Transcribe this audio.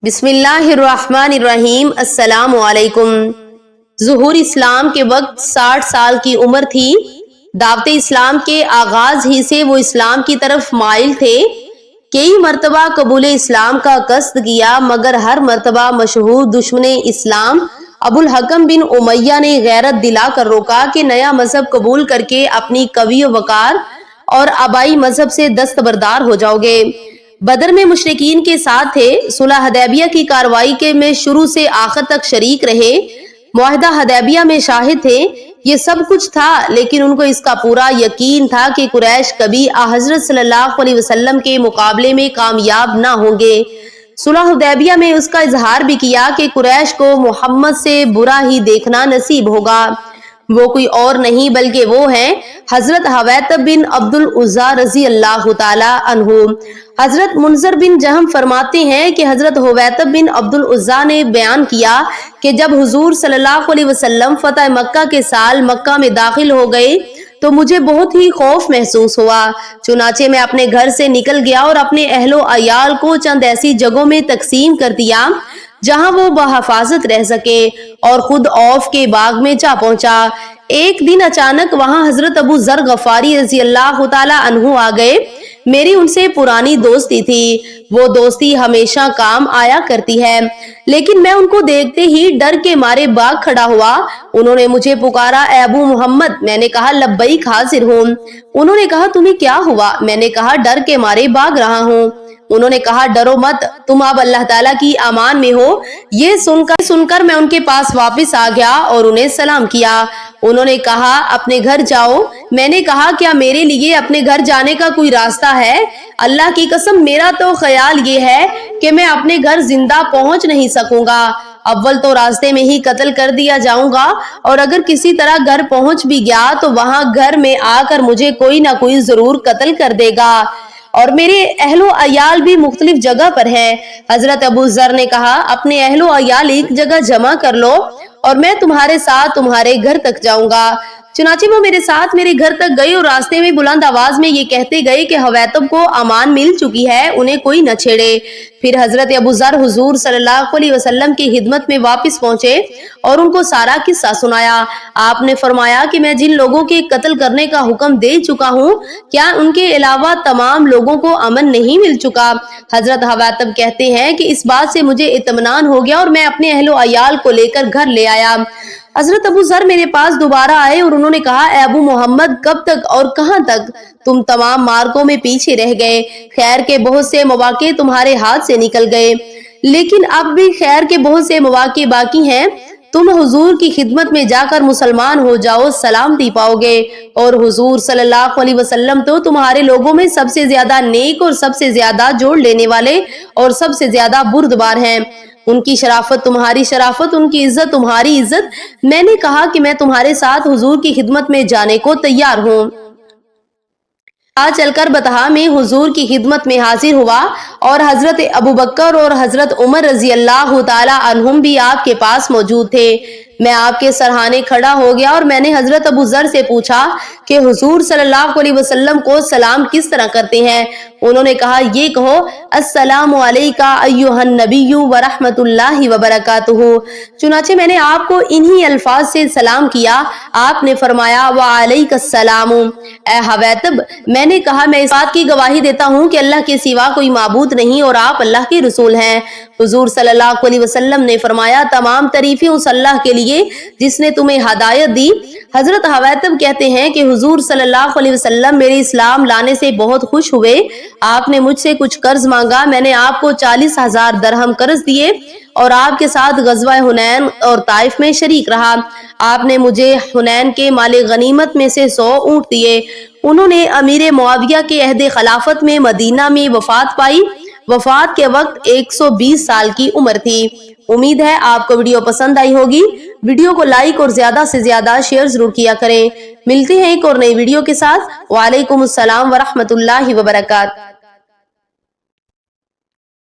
बिस्मिल्लाहिर्रहमानिर्रहीम। अस्सलाम वालेकुम। ज़ुहूर इस्लाम के वक्त 60 साल की उम्र थी। दावत इस्लाम के आगाज ही से वो इस्लाम की तरफ माइल थे। कई मरतबा कबूल इस्लाम का कस्द किया, मगर हर मरतबा मशहूर दुश्मन इस्लाम अबुल हकम बिन उमैया ने गैरत दिला कर रोका कि नया मजहब कबूल करके अपनी कवी वकार और आबाई मजहब से दस्तबरदार हो जाओगे। बदर में मुशरिकीन के साथ थे। सुलह हदैबिया की कार्रवाई के में शुरू से आखिर तक शरीक रहे। मुआहदा हदैबिया में शाहिद थे। ये सब कुछ था, लेकिन उनको इसका पूरा यकीन था कि कुरैश कभी हजरत सल्लल्लाहु अलैहि वसल्लम के मुकाबले में कामयाब ना होंगे। सुलह हुदैबिया में उसका इजहार भी किया कि कुरैश को मोहम्मद से बुरा ही देखना नसीब होगा। वो कोई और नहीं बल्कि वो हैं हजरत हवैतब बिन अब्दुल उज़्ज़ा रजी अल्लाह ताला अन्हु। हजरत मुनज़र बिन जहम फरमाते हैं कि हजरत हवैतब बिन अब्दुल उज़्ज़ा ने बयान किया कि जब हुजूर सल्लल्लाहु अलैहि वसल्लम फतह मक्का के साल मक्का में दाखिल हो गए तो मुझे बहुत ही खौफ महसूस हुआ। चुनाचे मैं अपने घर से निकल गया और अपने अहलो अयाल को चंद ऐसी जगहों में तकसीम कर दिया जहां वो बहफाजत रह सके, और खुद औफ के बाग में जा पहुंचा। एक दिन अचानक वहां हजरत अबू जर गफारी रजी अल्लाह ताला अन्हु आ गए। मेरी उनसे पुरानी दोस्ती थी। वो दोस्ती हमेशा काम आया करती है, लेकिन मैं उनको देखते ही डर के मारे बाग खड़ा हुआ। उन्होंने मुझे पुकारा, ए अबू मोहम्मद। मैंने कहा, लब्बैक, हाजिर हूँ। उन्होंने कहा, तुम्हें क्या हुआ? मैंने कहा, डर के मारे भाग रहा हूँ। उन्होंने कहा, डरो मत, तुम अब अल्लाह ताला की अमान में हो। ये सुनकर मैं उनके पास वापस आ गया और उन्हें सलाम किया। उन्होंने कहा, अपने घर जाओ। मैंने कहा, क्या मेरे लिए अपने घर जाने का कोई रास्ता है? अल्लाह की कसम, मेरा तो ख्याल ये है कि मैं अपने घर जिंदा पहुंच नहीं सकूंगा। अव्वल तो रास्ते में ही कत्ल कर दिया जाऊंगा, और अगर किसी तरह घर पहुंच भी गया तो वहां घर में आकर मुझे कोई ना कोई जरूर कत्ल कर देगा, और मेरे अहलो अयाल भी मुख्तलिफ जगह पर है। हजरत अबू जर ने कहा, अपने अहलो अयाल एक जगह जमा कर लो और मैं तुम्हारे साथ तुम्हारे घर तक जाऊंगा। चुनाचे वो मेरे साथ मेरे घर तक गए और रास्ते में बुलंद आवाज में ये कहते गए कि हवैतब को अमान मिल चुकी है, उन्हें कोई न छेड़े। फिर हजरत अबू जर हुजूर सल्लल्लाहु अलैहि वसल्लम की खिदमत में वापस पहुंचे और उनको सारा किस्सा सुनाया। आपने फरमाया कि मैं जिन लोगों के कत्ल करने का हुक्म दे चुका हूँ, क्या उनके अलावा तमाम लोगों को अमन नहीं मिल चुका? हजरत हवैतब कहते हैं कि इस बात से मुझे इत्मीनान हो गया और मैं अपने अहलो अयाल को लेकर घर ले आया। हजरत अबू जर मेरे पास दोबारा आए और उन्होंने कहा, ए अबू मोहम्मद, कब तक और कहां तक तुम तमाम मार्गों में पीछे रह गए? खैर के बहुत से मौके तुम्हारे हाथ से निकल गए, लेकिन अब भी खैर के बहुत से मौके बाकी हैं। तुम हुजूर की खिदमत में जाकर मुसलमान हो जाओ, सलामती पाओगे, और हुजूर सल्लल्लाहु अलैहि वसल्लम तो तुम्हारे लोगों में सबसे ज्यादा नेक और सबसे ज्यादा जोड़ लेने वाले और सबसे ज्यादा बुर्दबार हैं। उनकी शराफत तुम्हारी शराफत, उनकी इज्जत तुम्हारी इज्जत। मैंने कहा कि मैं तुम्हारे साथ हुजूर की खिदमत में जाने को तैयार हूँ। आज चलकर बतहा में हुजूर की खिदमत में हाजिर हुआ, और हजरत अबू बकर और हजरत उमर रजी अल्लाह ताला अन्हुम भी आपके पास मौजूद थे। मैं आपके सरहाने खड़ा हो गया और मैंने हजरत अबू जर से पूछा कि हुजूर सल्लल्लाहु अलैहि वसल्लम को सलाम किस तरह करते हैं? उन्होंने कहा, ये कहो, अस्सलामु अलैका अय्युहन नबिय्यु व रहमतुल्लाहि व बरकातुहू। चुनाचे मैंने आपको इन्हीं अल्फाज से सलाम किया। आपने फरमाया, व अलैकस्सलाम। ए हवैतब, मैंने कहा, मैं इस बात की गवाही देता हूँ कि अल्लाह के सिवा कोई माबूद नहीं और आप अल्लाह के रसूल हैं। हुजूर सल्लल्लाहु अलैहि वसल्लम ने फरमाया, तमाम तारीफें उस अल्लाह के लिए जिसने तुम्हें हदायत दी। हजरत हवैतब कहते हैं कि हुजूर सल्लल्लाहु अलैहि वसल्लम मेरे इस्लाम लाने से बहुत खुश हुए। आपने मुझसे कुछ कर्ज मांगा, मैंने आपको 40,000 दरहम कर्ज दिए और आपके साथ गज़वा हुनैन और ताइफ में शरीक रहा। आपने मुझे हुनैन के माले गनीमत में से 100 ऊंट दिए। उन्होंने अमीर मुआविया के अहद खिलाफत में मदीना में वफात पाई। वफात के वक्त 120 साल की उम्र थी। उम्मीद है आपको वीडियो पसंद आई होगी। वीडियो को लाइक और ज्यादा से ज्यादा शेयर जरूर किया करें। मिलते हैं एक और नई वीडियो के साथ। वालेकुम अस्सलाम व रहमतुल्लाहि व बरकातहू।